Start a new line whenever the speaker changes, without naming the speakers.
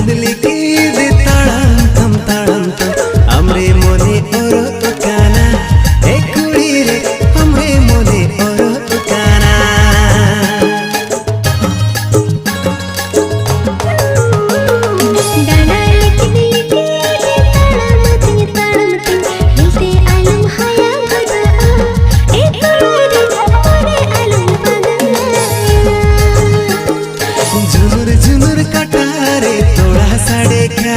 बदली की दे ताड़म तम हमरे मोने ओरो तुकाना ए कुड़ी रे हमरे मोने ओरो तुकाना झुनुर झुनुर कटारे थोड़ा सा देखा